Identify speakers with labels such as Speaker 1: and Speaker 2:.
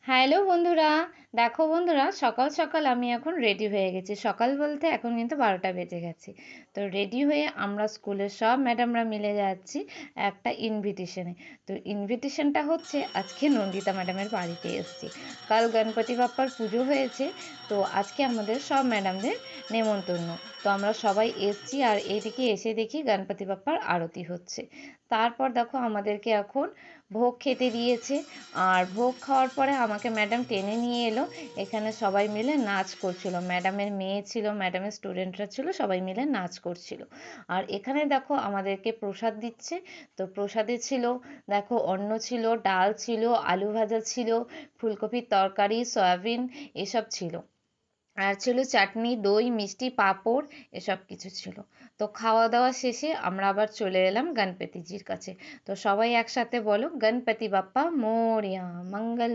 Speaker 1: Hello বন্ধুরা, দেখো বন্ধুরা সকাল সকাল আমি এখন রেডি হয়ে গেছি। সকাল বলতে এখন কিন্তু 12টা বেজে গেছে। তো রেডি হয়ে আমরা স্কুলের সব ম্যাডামরা মিলে যাচ্ছি একটা ইনভিটেশনে। তো ইনভিটেশনটা হচ্ছে আজকে নন্দিতা ম্যাডামের বাড়িতে এসেছি। কাল গণপতি বাপ্পার পুজো হয়েছে, তো আজকে আমাদের সব ম্যাডামদের নেমন্তন্ন। তো আমরা সবাই এসছি আর এইদিকে এসে দেখি গণপতি বাপ্পার আরতি হচ্ছে। তারপর দেখো আমাদেরকে এখন ভোগ খেতে দিয়েছে। আর ভোগ খাওয়ার পরে আমাকে ম্যাডাম টেনে নিয়ে এলো। এখানে সবাই মিলে নাচ করছিল, ম্যাডামের মেয়ে ছিল, ম্যাডামের স্টুডেন্টরা ছিল, সবাই মিলে নাচ করছিল। আর এখানে দেখো আমাদেরকে প্রসাদ দিচ্ছে। তো প্রসাদে ছিল, দেখো অন্ন ছিল, ডাল ছিল, আলু ভাজা ছিল, ফুলকপির তরকারি, সয়াবিন এসব ছিল। আর ছিল চাটনি, দই, মিষ্টি, পাঁপড় এসব কিছু ছিল। তো খাওয়া দাওয়া শেষে আমরা আবার চলে এলাম গণপতিজির কাছে। তো সবাই একসাথে বলো, গণপতি বাপ্পা মোরিয়া, মঙ্গল